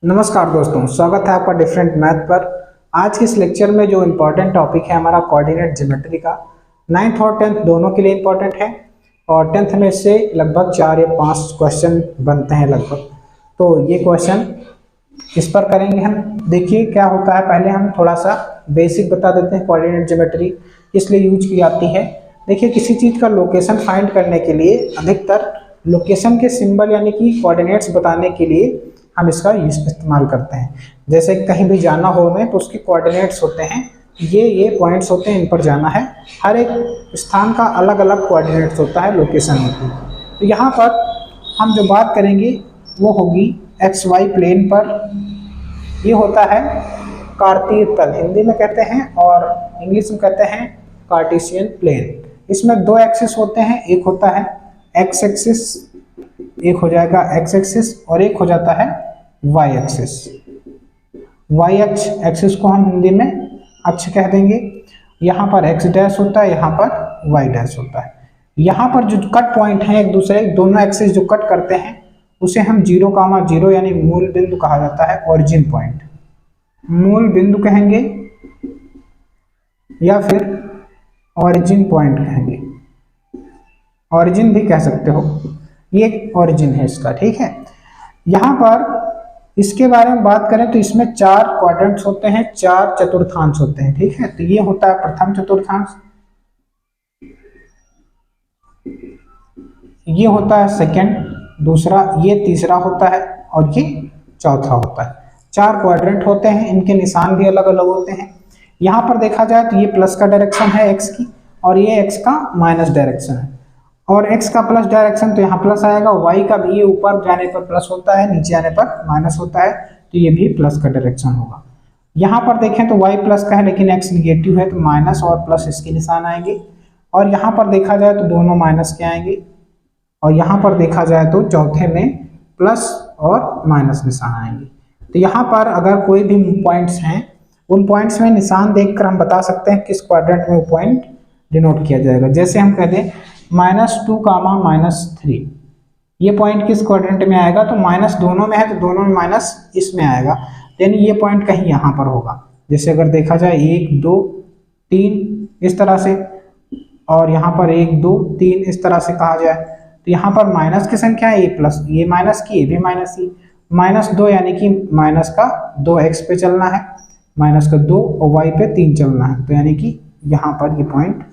नमस्कार दोस्तों, स्वागत है आपका डिफरेंट मैथ पर। आज के इस लेक्चर में जो इम्पोर्टेंट टॉपिक है हमारा कोऑर्डिनेट ज्योमेट्री का, 9th और 10th दोनों के लिए इम्पोर्टेंट है और 10th में से लगभग 4 या 5 क्वेश्चन बनते हैं लगभग। तो ये क्वेश्चन इस पर करेंगे हम। देखिए क्या होता है, पहले हम थोड़ा सा बेसिक बता देते हैं। कोऑर्डिनेट ज्योमेट्री इसलिए यूज की जाती है, देखिए किसी चीज़ का लोकेशन फाइंड करने के लिए अधिकतर लोकेशन के सिंबल यानी कि कोऑर्डिनेट्स बताने के लिए हम इसका इस्तेमाल करते हैं। जैसे कहीं भी जाना हो हमें तो उसके कोऑर्डिनेट्स होते हैं, ये पॉइंट्स होते हैं, इन पर जाना है। हर एक स्थान का अलग अलग कोऑर्डिनेट्स होता है, लोकेशन होती है। तो यहाँ पर हम जो बात करेंगे वो होगी एक्स वाई प्लेन पर। ये होता है कार्तीय तल, हिंदी में कहते हैं और इंग्लिश में कहते हैं कार्टेशियन प्लेन। इसमें दो एक्सिस होते हैं, एक होता है एक्स एक्सिस, एक हो जाएगा एक्स एक्सिस और एक हो जाता है वाई एक्सिस। वाई एक्सिस को हम हिंदी में अक्ष कह देंगे। यहाँ पर एक्स डैश होता है, यहाँ पर वाई डैश होता है। यहाँ पर जो कट पॉइंट हैं एक दूसरे, दोनों एक्सिस जो कट करते हैं उसे हम 0,0 यानी मूल बिंदु कहा जाता है, ओरिजिन पॉइंट मूल बिंदु कहेंगे या फिर ओरिजिन पॉइंट कहेंगे, ओरिजिन भी कह सकते हो। ये ओरिजिन है इसका, ठीक है। यहाँ पर इसके बारे में बात करें तो इसमें 4 क्वाड्रेंट्स होते हैं, 4 चतुर्थांश होते हैं, ठीक है। तो ये होता है प्रथम चतुर्थांश, ये होता है सेकंड, दूसरा, ये तीसरा होता है और ये चौथा होता है। 4 क्वाड्रेंट होते हैं, इनके निशान भी अलग अलग होते हैं। यहाँ पर देखा जाए तो ये प्लस का डायरेक्शन है एक्स की और ये एक्स का माइनस डायरेक्शन है। और x का प्लस डायरेक्शन तो यहाँ प्लस आएगा, y का भी ये ऊपर जाने पर प्लस होता है, नीचे आने पर माइनस होता है, तो ये भी प्लस का डायरेक्शन होगा। यहाँ पर देखें तो y प्लस का है लेकिन x निगेटिव है, तो माइनस और प्लस इसके निशान आएंगे। और यहाँ पर देखा जाए तो दोनों माइनस के आएंगे और यहाँ पर देखा जाए तो चौथे में प्लस और माइनस निशान आएंगे। तो यहाँ पर अगर कोई भी पॉइंट्स हैं, उन पॉइंट्स में निशान देखकर हम बता सकते हैं किस क्वाड्रेंट में वो पॉइंट डिनोट किया जाएगा। जैसे हम कह दें -2, -3, ये पॉइंट किस क्वाड्रेंट में आएगा, तो माइनस दोनों में है तो दोनों में माइनस इसमें आएगा, यानी ये पॉइंट कहीं यहाँ पर होगा। जैसे अगर देखा जाए 1, 2, 3 इस तरह से, और यहाँ पर 1, 2, 3 इस तरह से कहा जाए, तो यहाँ पर माइनस की संख्या है, ये प्लस, ये माइनस की, ये भी माइनस की, -2 यानी कि माइनस का 2 एक्स पे चलना है, माइनस का 2 और वाई पे 3 चलना है, तो यानी कि यहाँ पर ये पॉइंट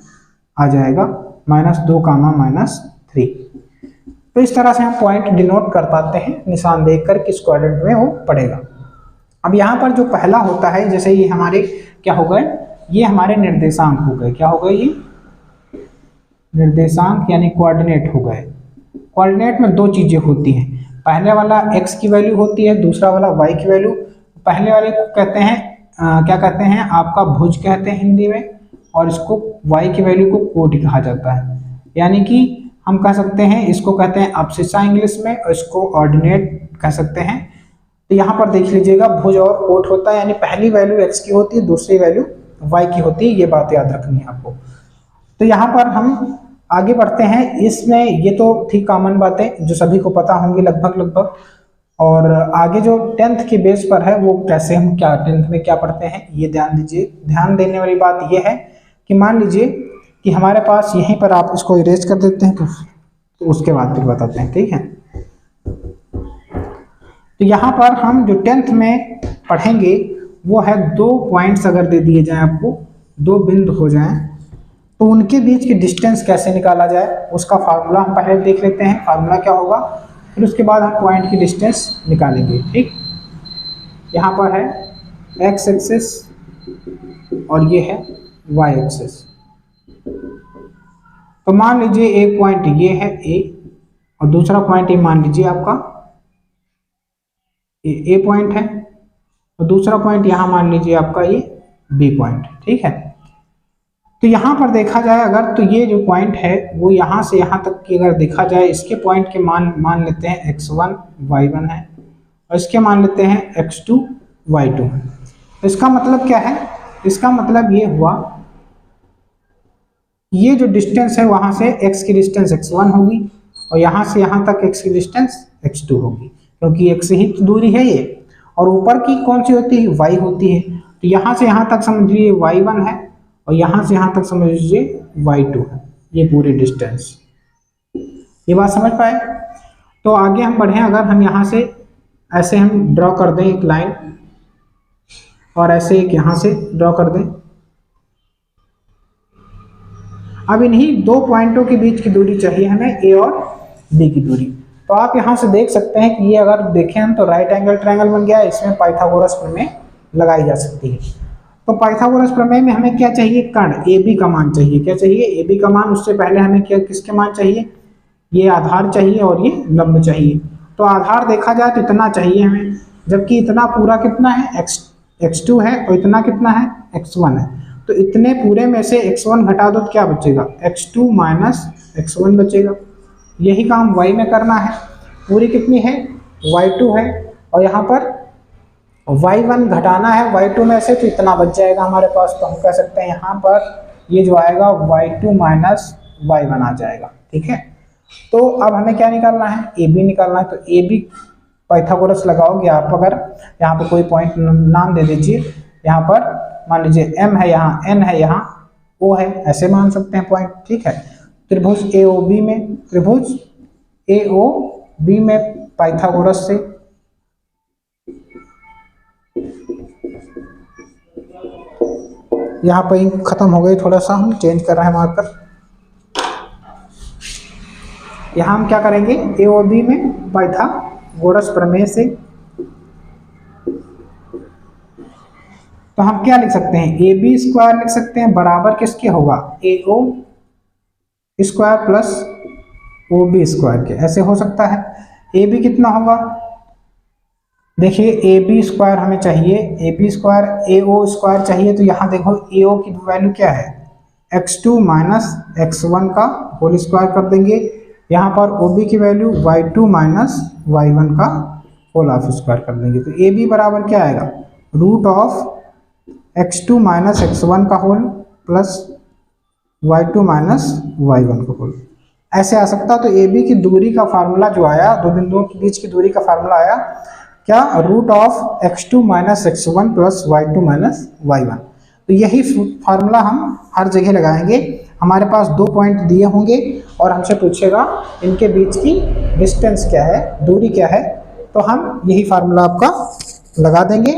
आ जाएगा -2, -3। तो इस तरह से हम पॉइंट डिनोट कर पाते हैं निशान देखकर किस क्वाड्रेंट में वो पड़ेगा। अब यहाँ पर जो पहला होता है, जैसे ये हमारे क्या हो गए, ये हमारे निर्देशांक हो गए। क्या हो गए, ये निर्देशांक यानी कोऑर्डिनेट हो गए। कोऑर्डिनेट में 2 चीजें होती हैं, पहले वाला x की वैल्यू होती है, दूसरा वाला y की वैल्यू। पहले वाले को कहते हैं क्या कहते हैं, आपका भुज कहते हैं हिंदी में, और इसको y की वैल्यू को कोटि कहा जाता है। यानी कि हम कह सकते हैं इसको कहते हैं अब्सिस्सा इंग्लिश में, और इसको ऑर्डिनेट कह सकते हैं। तो यहाँ पर देख लीजिएगा भुज और कोट होता है, यानी पहली वैल्यू x की होती है, दूसरी वैल्यू y की होती है। ये बात याद रखनी है आपको। तो यहाँ पर हम आगे बढ़ते हैं। इसमें ये तो थी कॉमन बातें जो सभी को पता होंगी लगभग। और आगे जो 10th के बेस पर है वो कैसे हम क्या 10th में क्या पढ़ते हैं, ये ध्यान दीजिए। ध्यान देने वाली बात ये है कि मान लीजिए कि हमारे पास यहीं पर, आप इसको इरेज कर देते हैं तो उसके बाद फिर बताते हैं, ठीक है। तो यहाँ पर हम जो 10th में पढ़ेंगे वो है 2 पॉइंट्स अगर दे दिए जाएं आपको, 2 बिंदु हो जाएं, तो उनके बीच की डिस्टेंस कैसे निकाला जाए उसका फार्मूला हम पहले देख लेते हैं। फार्मूला क्या होगा, फिर उसके बाद हम पॉइंट की डिस्टेंस निकालेंगे, ठीक। यहाँ पर है एक्स एक्सिस और ये है वाई एक्सिस। तो मान लीजिए एक पॉइंट ये है ए और दूसरा पॉइंट ये मान लीजिए आपका ए पॉइंट है, और दूसरा पॉइंट यहाँ मान लीजिए आपका ये बी पॉइंट, ठीक है। तो यहाँ पर देखा जाए अगर, तो ये जो पॉइंट है वो यहाँ से यहाँ तक की अगर देखा जाए, इसके पॉइंट के मान लेते हैं x1 y1 है, और इसके मान लेते हैं x2 y2 है। तो इसका मतलब क्या है, इसका मतलब ये हुआ, ये जो डिस्टेंस है वहां से x की डिस्टेंस x1 होगी और यहाँ से यहाँ तक x की डिस्टेंस x2 होगी, क्योंकि x ही तो दूरी है ये, और ऊपर की कौन सी होती है, y होती है। तो यहाँ से यहाँ तक समझ लीजिए y1 है और यहाँ से यहाँ तक समझ लीजिए y2 है, ये पूरी डिस्टेंस। ये बात समझ पाए। तो आगे हम बढ़ें, अगर हम यहाँ से ऐसे हम ड्रॉ कर दें एक लाइन और ऐसे एक यहाँ से ड्रॉ कर दें। अब इन्हीं दो पॉइंटों के बीच की दूरी चाहिए हमें, ए और बी की दूरी। तो आप यहाँ से देख सकते हैं कि ये अगर देखें हम तो राइट एंगल ट्रायंगल बन गया, इसमें पाइथागोरस प्रमेय लगाई जा सकती है। तो पाइथागोरस प्रमेय में हमें क्या चाहिए, कर्ण ए बी का मान चाहिए। क्या चाहिए, ए बी का मान। उससे पहले हमें क्या किसके मान चाहिए, ये आधार चाहिए और ये लंब चाहिए। तो आधार देखा जाए तो इतना चाहिए हमें, जबकि इतना पूरा कितना है, x2 है और इतना कितना है, x1 है। तो इतने पूरे में से x1 घटा दो तो क्या बचेगा, x2 माइनस x1 बचेगा। यही काम y में करना है। पूरी कितनी है, y2 है और यहाँ पर y1 घटाना है y2 में से, तो इतना बच जाएगा हमारे पास। तो हम कह सकते हैं यहाँ पर ये जो आएगा y2 माइनस y1 आ जाएगा। ठीक है। तो अब हमें क्या निकालना है, ए बी निकालना है। तो ए बी पाइथागोरस लगाओगे आप, अगर यहाँ पर कोई पॉइंट नाम दे दीजिए, यहाँ पर मान लीजिए m है, यहाँ n है, यहाँ o है, ऐसे मान सकते हैं पॉइंट। ठीक है। त्रिभुज AOB में, त्रिभुज AOB में पाइथागोरस से यहाँ पर इंक खत्म हो गई, थोड़ा सा हम चेंज कर रहे हैं मार्कर। यहाँ हम क्या करेंगे, AOB में पाइथागोरस प्रमेय से। तो हम क्या लिख सकते हैं, ए बी स्क्वायर लिख सकते हैं, बराबर किसके होगा, AO square plus OB square के। ऐसे हो सकता है। ए बी कितना होगा, देखिए ए बी स्क्वायर हमें चाहिए, A B square AO square चाहिए। तो यहाँ देखो AO की वैल्यू क्या है, x2 माइनस x1 का होल स्क्वायर कर देंगे। यहाँ पर OB की वैल्यू y2 माइनस y1 का होल हाफ स्क्वायर कर देंगे। तो ए बी बराबर क्या आएगा, root of x2 minus x1 का whole plus y2 minus y1 का होल। ऐसे आ सकता। तो ए बी की दूरी का फार्मूला जो आया, दो बिंदुओं के बीच की दूरी का फार्मूला आया क्या, root of x2 minus x1 plus y2 minus y1। तो यही फार्मूला हम हर जगह लगाएंगे। हमारे पास दो पॉइंट दिए होंगे और हमसे पूछेगा इनके बीच की डिस्टेंस क्या है, दूरी क्या है। तो हम यही फार्मूला आपका लगा देंगे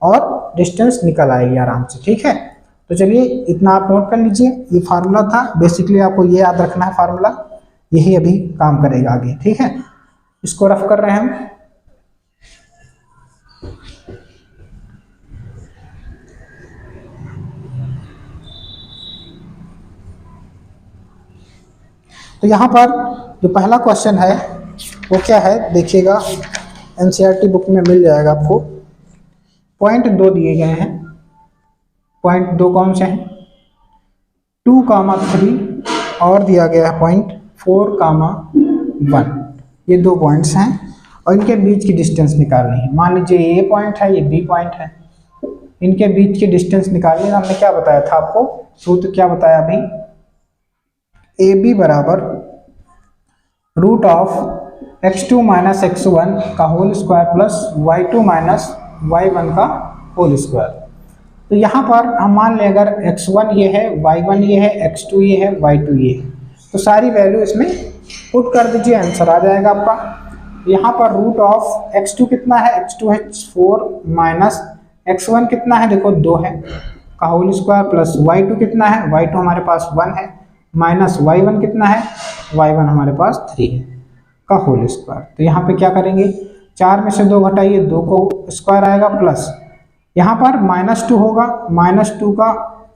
और डिस्टेंस निकल आएगी आराम से। ठीक है। तो चलिए इतना आप नोट कर लीजिए, ये फार्मूला था। बेसिकली आपको ये याद रखना है, फार्मूला यही अभी काम करेगा आगे। ठीक है। इसको रफ कर रहे हैं हम। तो यहाँ पर जो पहला क्वेश्चन है वो क्या है, देखिएगा एनसीईआरटी बुक में मिल जाएगा आपको। पॉइंट 2 दिए गए हैं। पॉइंट 2 कौन से हैं, 2,3 और दिया गया है पॉइंट 4,1। ये दो पॉइंट्स हैं और इनके बीच की डिस्टेंस निकालनी है। मान लीजिए ये पॉइंट है, ये बी पॉइंट है, इनके बीच की डिस्टेंस निकालनी है। हमने क्या बताया था आपको, सूत्र क्या बताया अभी, ए बी बराबर root of x2 minus x1 का whole square plus y2 minus y1 का होल स्क्वायर। तो यहाँ पर हम मान लें अगर x1 ये है, y1 ये है, x2 ये है, y2 ये है, तो सारी वैल्यू इसमें पुट कर दीजिए, आंसर आ जाएगा आपका। यहाँ पर रूट ऑफ x2 कितना है, x2 है 4 माइनस x1 कितना है, देखो 2 है का होल स्क्वायर प्लस y2 कितना है, y2 हमारे पास 1 है, माइनस y1 कितना है, y1 हमारे पास 3 है का होल स्क्वायर। तो यहाँ पे क्या करेंगे, 4 में से 2 घटाइए, 2 को स्क्वायर आएगा प्लस यहाँ पर -2 होगा, -2 का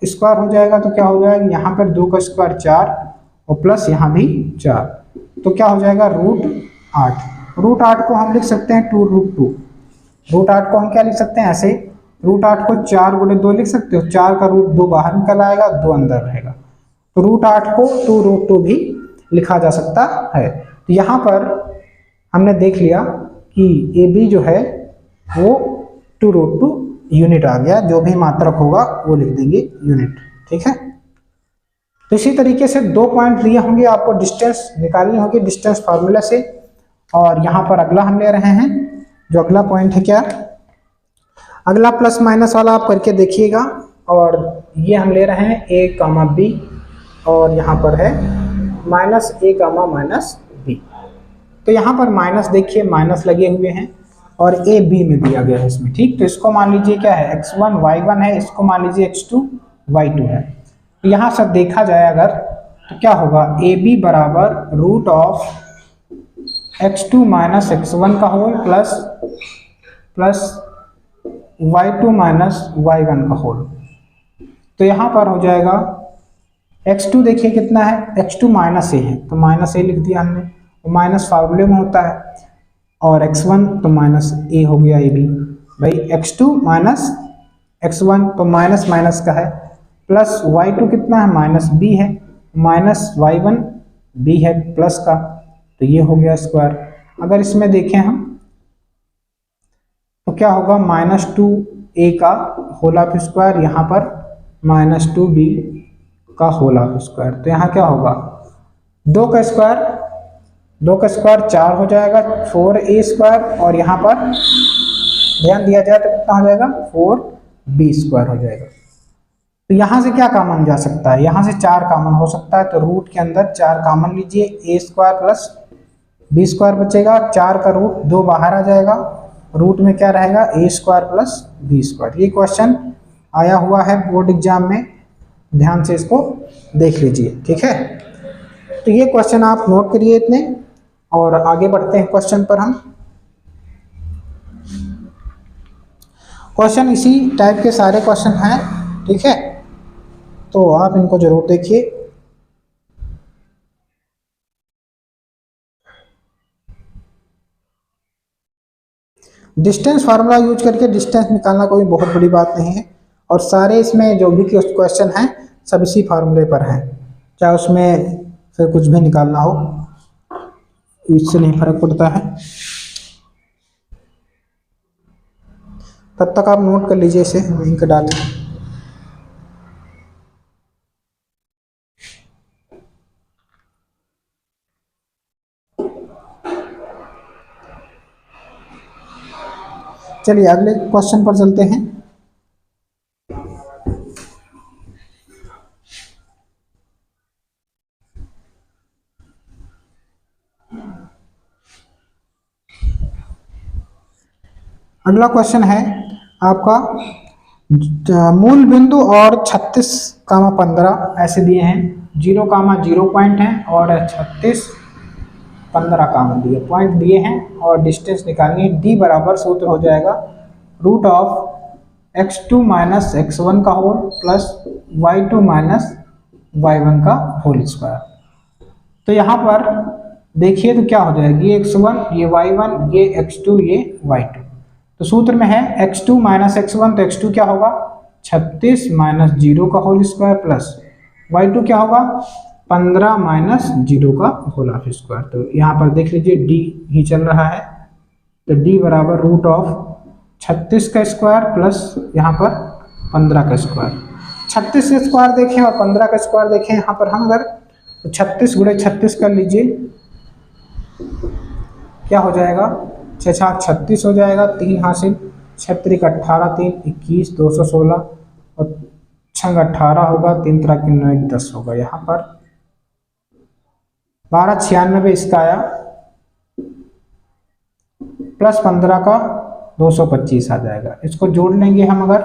स्क्वायर हो जाएगा तो क्या हो जाएगा, यहाँ पर 2 का स्क्वायर 4 और प्लस यहाँ भी 4, तो क्या हो जाएगा √8। √8 को हम लिख सकते हैं 2√2। √8 को हम क्या लिख सकते हैं ऐसे, √8 को 4 × 2 लिख सकते हो, 4 का रूट 2 बाहर निकल आएगा, 2 अंदर रहेगा। तो √8 को 2√2 भी लिखा जा सकता है। तो यहाँ पर हमने देख लिया कि ए बी जो है वो 2√2 यूनिट आ गया, जो भी मात्रक होगा वो लिख देंगे यूनिट। ठीक है। तो इसी तरीके से 2 पॉइंट दिए होंगे, आपको डिस्टेंस निकालनी होगी डिस्टेंस फार्मूला से। और यहाँ पर अगला हम ले रहे हैं, जो अगला पॉइंट है क्या, अगला प्लस माइनस वाला आप करके देखिएगा, और ये हम ले रहे हैं a कामा b, और यहाँ पर है minus a comma minus b। तो यहाँ पर माइनस देखिए माइनस लगे हुए हैं और a b में दिया गया है इसमें, ठीक। तो इसको मान लीजिए क्या है, x1 y1 है, इसको मान लीजिए x2 y2 है। तो यहाँ से देखा जाए अगर तो क्या होगा, ए बी बराबर root of x2 minus x1 का whole plus y2 minus y1 का होल। तो यहाँ पर हो जाएगा x2 देखिए कितना है, x2 माइनस ए है तो माइनस ए लिख दिया हमने, तो माइनस फार्मूले में होता है, और x1 तो माइनस ए हो गया ए बी। भाई x2 माइनस x1 तो माइनस माइनस का है, प्लस y2 कितना है, माइनस b है, माइनस y1 b है प्लस का, तो ये हो गया स्क्वायर। अगर इसमें देखें हम तो क्या होगा, माइनस 2a का होल ऑफ स्क्वायर, यहाँ पर माइनस 2b का होल ऑफ स्क्वायर। तो यहाँ क्या होगा, 2 का स्क्वायर 4 हो जाएगा, 4a स्क्वायर, और यहाँ पर ध्यान दिया जाए तो कितना हो जाएगा, 4b स्क्वायर हो जाएगा। तो यहाँ से क्या कॉमन जा सकता है, यहाँ से 4 कॉमन हो सकता है, तो रूट के अंदर 4 कॉमन लीजिए, a square plus b square बचेगा, 4 का रूट 2 बाहर आ जाएगा, रूट में क्या रहेगा, a square plus b square. ये क्वेश्चन आया हुआ है बोर्ड एग्जाम में, ध्यान से इसको देख लीजिए, ठीक है। तो ये क्वेश्चन आप नोट करिए इतने, और आगे बढ़ते हैं क्वेश्चन पर। हम क्वेश्चन इसी टाइप के सारे क्वेश्चन हैं, ठीक है, तो आप इनको जरूर देखिए। डिस्टेंस फार्मूला यूज करके डिस्टेंस निकालना कोई बहुत बड़ी बात नहीं है, और सारे इसमें जो भी क्वेश्चन हैं सब इसी फार्मूले पर हैं, चाहे उसमें फिर कुछ भी निकालना हो, इससे नहीं फर्क पड़ता है। तब तक आप नोट कर लीजिए, इसे लिंक डालें। चलिए अगले क्वेश्चन पर चलते हैं। अगला क्वेश्चन है आपका, मूल बिंदु और 36 कामा 15 ऐसे दिए हैं, 0 कामा 0 पॉइंट है, और 36 15 कामा दिए पॉइंट दिए हैं, और डिस्टेंस निकालनी है। डी बराबर सूत्र हो जाएगा root of x2 minus x1 का whole plus y2 minus y1 का होल स्क्वायर। तो यहाँ पर देखिए तो क्या हो जाएगा, ये x1 ये y1 ये x2 ये y2। तो सूत्र में है x2 माइनस x1, तो x2 क्या होगा, 36 माइनस 0 का होल स्क्वायर प्लस y2 क्या होगा, 15 माइनस 0 का होल ऑफ स्क्वायर। तो यहाँ पर देख लीजिए d ही चल रहा है, तो d बराबर रूट ऑफ 36 का स्क्वायर प्लस यहाँ पर 15 का स्क्वायर। 36 का स्क्वायर देखें और 15 का स्क्वायर देखें, यहाँ पर हम अगर 36 गुणे 36 कर लीजिए, क्या हो जाएगा, 6 छाक 36 हो जाएगा, 3 हासिल, 6 त्रिक 18, 3 21, 216, और 6 18 होगा, 3 त्रिक 9 10 होगा। यहाँ पर 1296 इसका आया, प्लस 15 का 225 आ जाएगा। इसको जोड़ लेंगे हम अगर,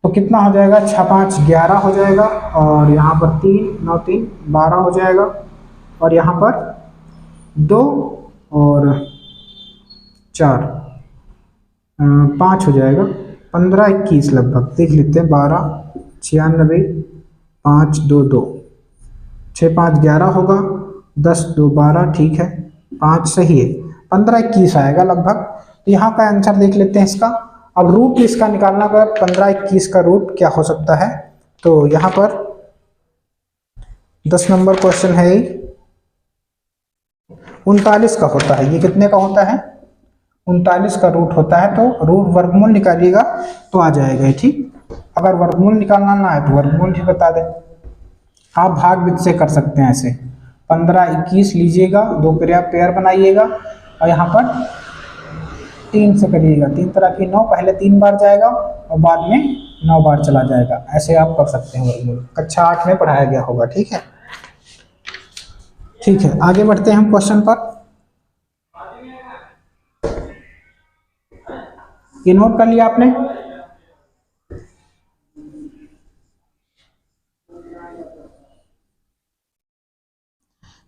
तो कितना हो जाएगा, 6 5 11 हो जाएगा, और यहाँ पर 3 9 3 12 हो जाएगा, और यहाँ पर 2 और 4 5 हो जाएगा, 15 21 लगभग देख लेते हैं, 12 96 5 2 2, 6 5 11 होगा, 10 2 12, ठीक है, 5 सही है, 15 21 आएगा लगभग। तो यहाँ का आंसर देख लेते हैं इसका। अब रूट इसका निकालना अगर 15 21 का रूट क्या हो सकता है, तो यहाँ पर 10 नंबर क्वेश्चन है, 39 का होता है। ये कितने का होता है, 39 का रूट होता है। तो रूट वर्गमूल निकालिएगा तो आ जाएगा, ठीक। अगर वर्गमूल निकालना ना है तो वर्गमूल भी बता दें, आप भाग विधि से कर सकते हैं ऐसे। 15 21 लीजिएगा, 2 पेयर बनाइएगा, और यहाँ पर 3 से करिएगा, 3 तरह की 9, पहले 3 बार जाएगा और बाद में 9 बार चला जाएगा। ऐसे आप कर सकते हैं वर्गमूल, कक्षा 8 में पढ़ाया गया होगा। ठीक है, ठीक है, आगे बढ़ते हैं हम क्वेश्चन पर। ये नोट कर लिया आपने?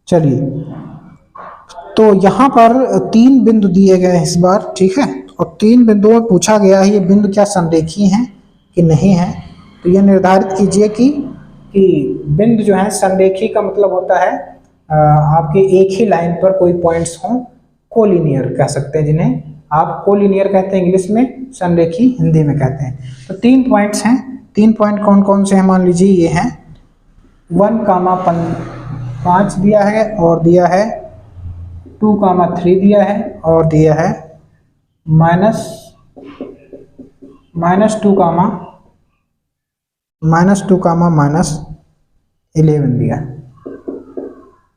चलिए, तो यहाँ पर 3 बिंदु दिए गए हैं इस बार। ठीक है, और 3 बिंदुओं में पूछा गया है ये बिंदु क्या संरेखीय हैं कि नहीं है। तो ये निर्धारित कीजिए कि बिंदु जो है संरेखीय का मतलब होता है आपके एक ही लाइन पर कोई पॉइंट्स हों, कोलिनियर कह सकते हैं जिन्हें आप कोलिनियर कहते हैं इंग्लिश में, संरेखीय हिंदी में कहते हैं। तो 3 पॉइंट्स हैं। 3 पॉइंट कौन कौन से हैं? मान लीजिए ये हैं 1,5 दिया है और दिया है 2,3 दिया है और दिया है -2,11 दिया है।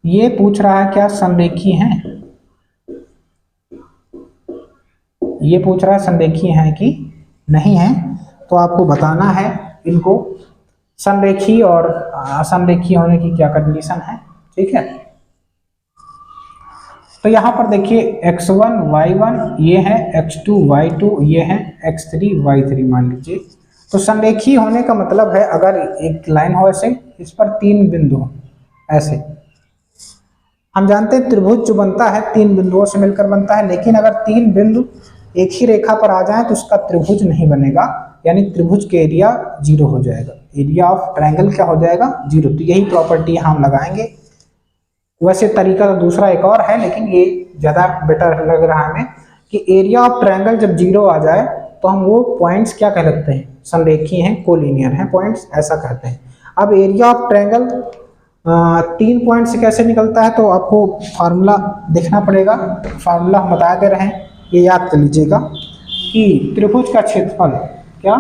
ये पूछ रहा है क्या संरेखीय हैं, ये पूछ रहा है संरेखीय हैं कि नहीं है। तो आपको बताना है इनको संरेखीय और असंरेखीय होने की क्या कंडीशन है। ठीक है, तो यहां पर देखिए x1 y1 ये है, x2 y2 ये है, x3 y3 मान लीजिए। तो संरेखीय होने का मतलब है अगर एक लाइन हो ऐसे, इस पर 3 बिंदु हो ऐसे। हम जानते हैं त्रिभुज जो बनता है 3 बिंदुओं से मिलकर बनता है, लेकिन अगर 3 बिंदु एक ही रेखा पर आ जाए तो उसका त्रिभुज नहीं बनेगा, यानी त्रिभुज के एरिया 0 हो जाएगा। एरिया ऑफ ट्रायंगल क्या हो जाएगा? 0। तो यही प्रॉपर्टी हम लगाएंगे। वैसे तरीका तो दूसरा एक और है, लेकिन ये ज़्यादा बेटर लग रहा है हमें कि एरिया ऑफ ट्रायंगल जब 0 आ जाए तो हम वो पॉइंट्स क्या कहते हैं? संरेखीय हैं, कोलिनियर हैं पॉइंट्स, ऐसा कहते हैं। अब एरिया ऑफ ट्रायंगल 3 पॉइंट से कैसे निकलता है तो आपको फार्मूला देखना पड़ेगा। फार्मूला हम बता दे रहे हैं, ये याद कर लीजिएगा कि त्रिभुज का क्षेत्रफल, क्या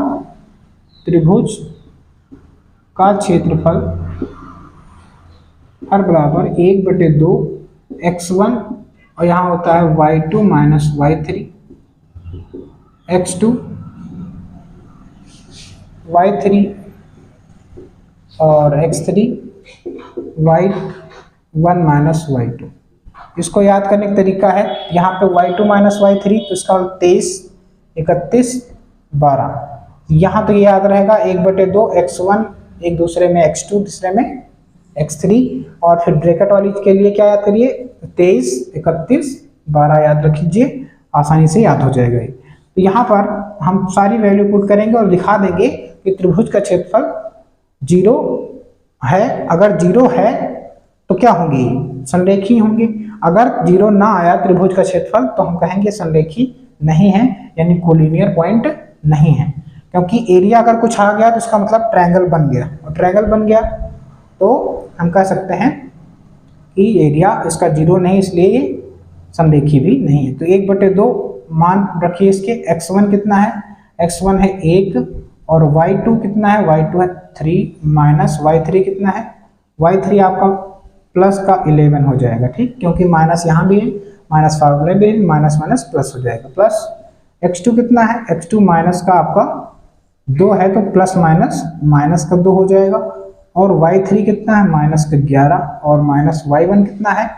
त्रिभुज का क्षेत्रफल हर बराबर 1/2 x1 और यहाँ होता है y2 minus y3, x2 y3 और x3 y1 माइनस y2। इसको याद करने का तरीका है, यहाँ पे y2 माइनस y3 तो इसका 23, 31, 12। यहाँ तो ये याद रहेगा 1/2 x1, एक दूसरे में x2, दूसरे में x3, और फिर ब्रैकेट वाली के लिए क्या याद करिए 23, 31, 12 याद रखिए, आसानी से याद हो जाएगा। तो यहाँ पर हम सारी वैल्यू पुट करेंगे और दिखा देंगे कि त्रिभुज का क्षेत्रफल 0 है। अगर 0 है तो क्या होंगे? संरेखीय होंगे। अगर 0 ना आया त्रिभुज का क्षेत्रफल तो हम कहेंगे संरेखीय नहीं है, यानी कोलिनियर पॉइंट नहीं है। क्योंकि एरिया अगर कुछ आ गया तो इसका मतलब ट्रायंगल बन गया, और ट्रायंगल बन गया तो हम कह सकते हैं कि एरिया इसका 0 नहीं, इसलिए ये संरेखीय भी नहीं है। तो 1/2 मान रखिए इसके। x1 कितना है? x1 है 1 और y2 कितना है? y2 है 3 माइनस y3 कितना है? y3 आपका प्लस का 11 हो जाएगा। ठीक, क्योंकि माइनस यहाँ भी है, माइनस फार्मूले भी है, माइनस माइनस प्लस हो जाएगा। प्लस x2 कितना है? x2 माइनस का आपका 2 है तो प्लस माइनस माइनस का 2 हो जाएगा। और y3 कितना है? माइनस का 11 और माइनस y1 कितना है?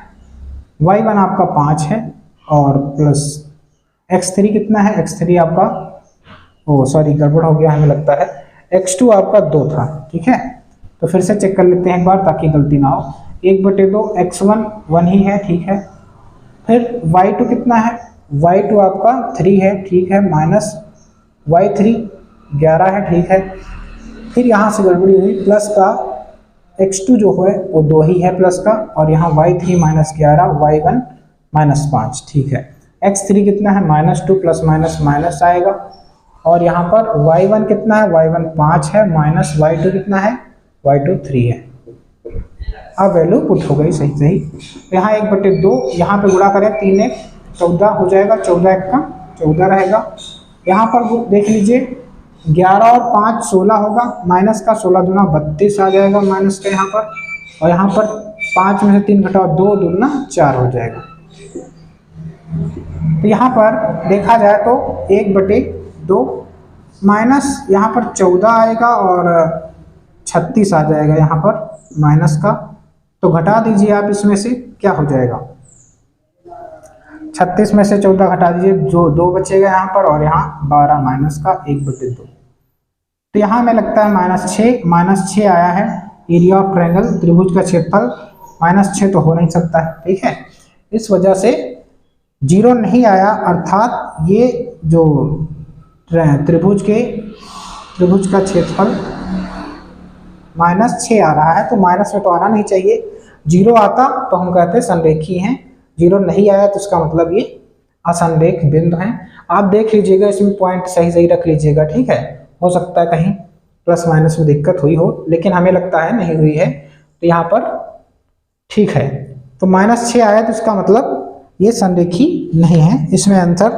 y1 आपका 5 है और प्लस x3 कितना है? x3 आपका, ओ सॉरी गड़बड़ हो गया हमें लगता है, x2 आपका 2 था। ठीक है, तो फिर से चेक कर लेते हैं एक बार ताकि गलती ना हो। 1/2 x1 1 ही है, ठीक है। फिर y2 कितना है? y2 आपका 3 है, ठीक है, माइनस y3 11 है, ठीक है। फिर यहाँ से गड़बड़ी हुई, प्लस का x2 जो है वो 2 ही है प्लस का, और यहाँ y3 माइनस 11, y1 माइनस 5, ठीक है। x3 कितना है? -2 प्लस माइनस माइनस आएगा, और यहाँ पर y1 कितना है? y1 5 है, माइनस y2 कितना है? y2 3 है। अब वैल्यू पुट हो गई सही सही। यहाँ 1/2 यहाँ पे गुणा करें 3 1 14 हो जाएगा, 14 1 का 14 रहेगा। यहाँ पर देख लीजिए 11 और 5 16 होगा, माइनस का 16 दूना 32 आ जाएगा माइनस का यहाँ पर, और यहाँ पर 5 में से 3 घटाओ 2 दूना 4 हो जाएगा। तो यहाँ पर देखा जाए तो 1/2 माइनस यहाँ पर 14 आएगा और 36 आ जाएगा यहाँ पर माइनस का। तो घटा दीजिए आप इसमें से, क्या हो जाएगा, 36 में से 14 घटा दीजिए, जो 2 बचेगा यहाँ पर, और यहाँ 12 माइनस का 1/2। तो यहाँ हमें लगता है -6 आया है। एरिया ऑफ ट्रायंगल, त्रिभुज का क्षेत्रफल -6 तो हो नहीं सकता है, ठीक है। इस वजह से 0 नहीं आया, अर्थात ये जो त्रिभुज का क्षेत्रफल -6 आ रहा है, तो माइनस में तो आना नहीं चाहिए। 0 आता तो हम कहते संरेखी हैं, 0 नहीं आया तो इसका मतलब ये असंरेख बिंदु हैं। आप देख लीजिएगा, इसमें पॉइंट सही रख लीजिएगा, ठीक है। हो सकता है कहीं प्लस माइनस में दिक्कत हुई हो, लेकिन हमें लगता है नहीं हुई है, तो यहाँ पर ठीक है। तो -6 आया तो इसका मतलब ये संरेखी नहीं है। इसमें आंसर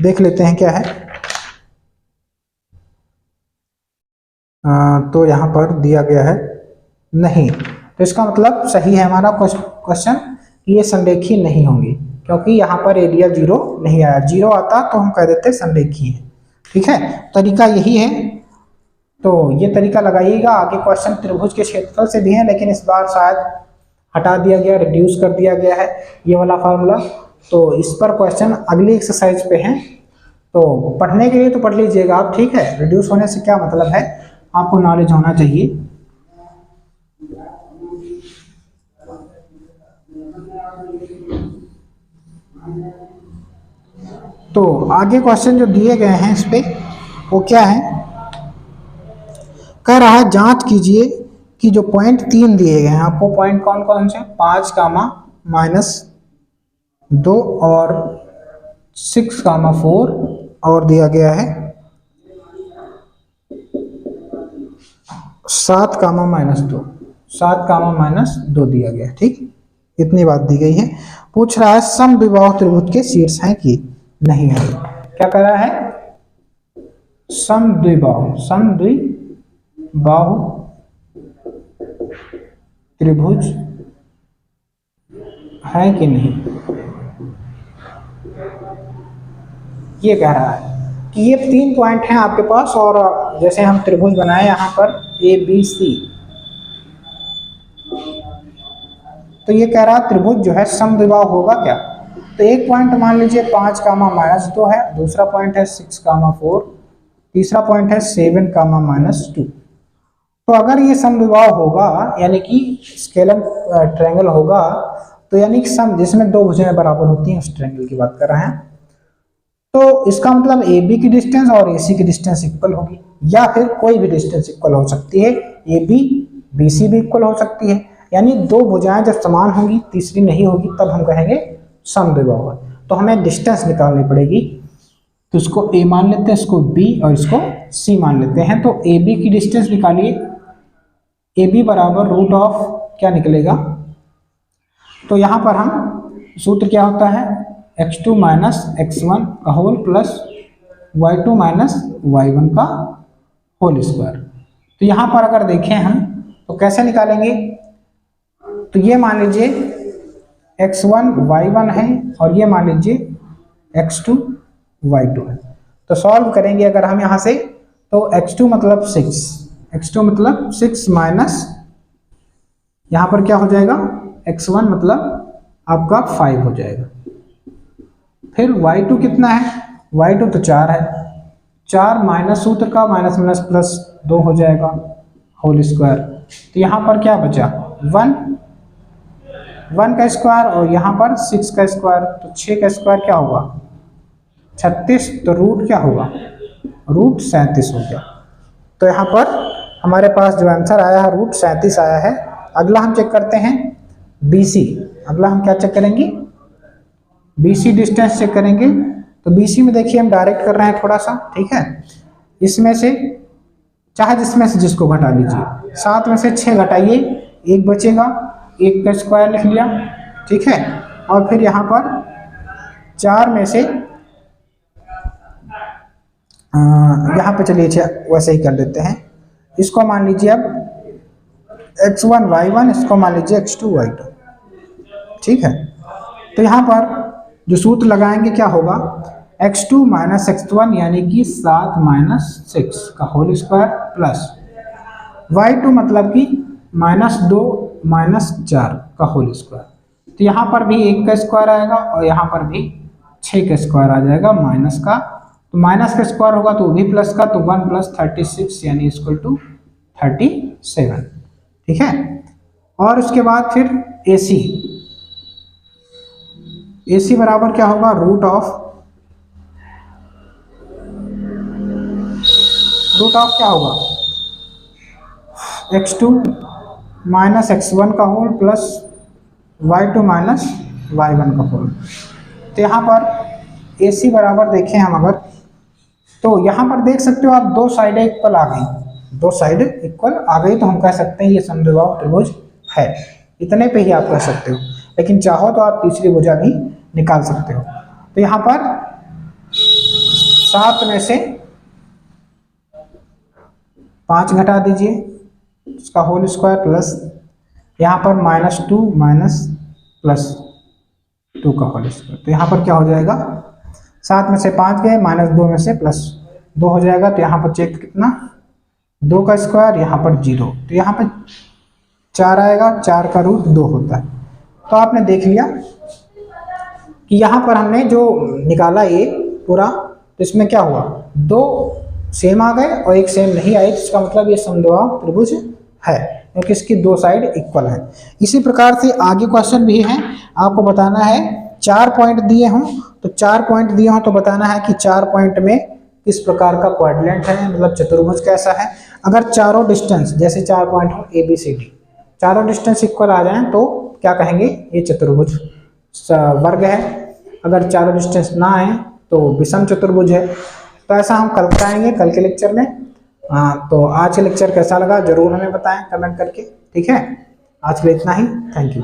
देख लेते हैं क्या है। तो यहाँ पर दिया गया है नहीं, तो इसका मतलब सही है हमारा क्वेश्चन कि ये संरेखी नहीं होंगी, क्योंकि यहाँ पर एरिया 0 नहीं आया। 0 आता तो हम कह देते संरेखी है, ठीक है। तरीका यही है, तो ये तरीका लगाइएगा। आगे क्वेश्चन त्रिभुज के क्षेत्रफल से भी है, लेकिन इस बार शायद हटा दिया गया, रिड्यूस कर दिया गया है ये वाला फार्मूला। तो इस पर क्वेश्चन अगली एक्सरसाइज पे हैं, तो पढ़ने के लिए तो पढ़ लीजिएगा आप, ठीक है। रिड्यूस होने से क्या मतलब है, आपको नॉलेज होना चाहिए। तो आगे क्वेश्चन जो दिए गए हैं इस पे वो क्या है, कह रहा है जांच कीजिए कि जो पॉइंट 3 दिए गए हैं आपको, पॉइंट कौन कौन से, 5, -2 और 6, 4 और दिया गया है 7, -2 -2 दिया गया है, ठीक। इतनी बात दी गई है। पूछ रहा है समद्विबाहु त्रिभुज के शीर्ष हैं कि नहीं है। क्या कह रहा है, समद्विबाहु त्रिभुज है कि नहीं, ये कह रहा है कि ये 3 पॉइंट हैं आपके पास, और जैसे हम त्रिभुज बनाए यहाँ पर ABC, तो ये कह रहा है त्रिभुज जो है समद्विबाहु होगा क्या। तो एक पॉइंट मान लीजिए 5, -2 है, दूसरा पॉइंट है 6, 4, तीसरा पॉइंट है 7, -2। तो अगर ये समद्विबाहु होगा, यानी कि स्केलर ट्रायंगल होगा, तो यानी कि सम जिसमें 2 भुजाएं बराबर होती हैं, उस ट्रायंगल की बात कर रहे हैं। तो इसका मतलब AB की डिस्टेंस और AC की डिस्टेंस इक्वल होगी, या फिर कोई भी डिस्टेंस इक्वल हो सकती है, AB BC भी इक्वल हो सकती है। यानी 2 भुजाएं जब समान होंगी, तीसरी नहीं होगी, तब हम कहेंगे समद्विबाहु है। तो हमें डिस्टेंस निकालनी पड़ेगी, तो इसको A मान लेते हैं, इसको B और इसको C मान लेते हैं। तो AB की डिस्टेंस निकालिए, AB बराबर रूट ऑफ क्या निकलेगा, तो यहाँ पर हम सूत्र क्या होता है, x2 - x1 का होल प्लस y2 - y1 का होल स्क्वायर। तो यहाँ पर अगर देखें हम तो कैसे निकालेंगे, तो ये मान लीजिए x1 y1 है, और ये मान लीजिए x2 y2 है। तो सॉल्व करेंगे अगर हम यहाँ से, तो x2 मतलब 6 माइनस यहाँ पर क्या हो जाएगा, x1 मतलब आपका 5 हो जाएगा। फिर y2 कितना है, y2 तो 4 है, 4 माइनस सूत्र का माइनस प्लस 2 हो जाएगा होल स्क्वायर। तो यहाँ पर क्या बचा, 1 का स्क्वायर, और यहाँ पर 6 का स्क्वायर, तो 6 का स्क्वायर क्या होगा 36, तो रूट क्या होगा, रूट 37 हो गया। तो यहाँ पर हमारे पास जो आंसर आया है रूट 37 आया है। अगला हम चेक करते हैं BC। अगला हम क्या चेक करेंगे, BC डिस्टेंस चेक करेंगे। तो BC में देखिए हम डायरेक्ट कर रहे हैं थोड़ा सा, ठीक है। इसमें से चाहे जिसमें से जिसको घटा लीजिए, 7 में से 6 घटाइए, 1 बचेगा, 1 का स्क्वायर लिख लिया, ठीक है। और फिर यहाँ पर 4 में से यहाँ पे चलिए वैसे ही कर लेते हैं। इसको मान लीजिए अब x1 y1, इसको मान लीजिए x2 y2, ठीक है। तो यहाँ पर जो सूत्र लगाएंगे क्या होगा, x2 माइनस x1 यानी कि 7 माइनस 6 का होल स्क्वायर प्लस y2 मतलब कि -2 माइनस 4 का होल स्क्वायर। तो यहाँ पर भी 1 का स्क्वायर आएगा और यहाँ पर भी 6 का स्क्वायर आ जाएगा माइनस का, तो माइनस का स्क्वायर होगा तो वो भी प्लस का, तो 1 + 36 यानी इक्वल टू 37। ठीक है, और उसके बाद फिर AC बराबर क्या होगा, रूट ऑफ क्या होगा, x2 माइनस x1 का whole plus y2 minus y1 का होल। तो यहाँ पर AC बराबर देखें हम अगर, तो यहाँ पर देख सकते हो आप दो साइडें इक्वल आ गई, दो साइड इक्वल आ गई, तो हम कह सकते हैं ये समद्विबाहु त्रिभुज है। इतने पे ही आप कह सकते हो, लेकिन चाहो तो आप तीसरी भुजा भी निकाल सकते हो। तो यहाँ पर 7 में से 5 घटा दीजिए, उसका होल स्क्वायर प्लस यहाँ पर -2 माइनस +2 का होल स्क्वायर। तो यहाँ पर क्या हो जाएगा, 7 में से 5 गए, -2 में से +2 हो जाएगा। तो यहाँ पर चेक कितना, 2 का स्क्वायर, यहाँ पर 0, तो यहाँ पर 4 आएगा, 4 का रूट 2 होता है। तो आपने देख लिया कि यहाँ पर हमने जो निकाला ये पूरा, तो इसमें क्या हुआ, 2 सेम आ गए और 1 सेम नहीं आई, इसका मतलब ये समद्विबाहु त्रिभुज है क्योंकि इसकी 2 साइड इक्वल है। इसी प्रकार से आगे क्वेश्चन भी है, आपको बताना है 4 पॉइंट दिए हों, तो 4 पॉइंट दिए हों तो बताना है कि 4 पॉइंट में किस प्रकार का क्वाड्रेंट है, मतलब चतुर्भुज कैसा है। अगर चारों डिस्टेंस जैसे 4 पॉइंट हो ABCD, चारों डिस्टेंस इक्वल आ जाएं तो क्या कहेंगे, ये चतुर्भुज वर्ग है। अगर चारों डिस्टेंस ना आए तो विषम चतुर्भुज है। तो ऐसा हम कल कराएंगे, कल के लेक्चर में। तो आज के लेक्चर कैसा लगा जरूर हमें बताएं कमेंट करके। ठीक है, आज के लिए इतना ही, थैंक यू।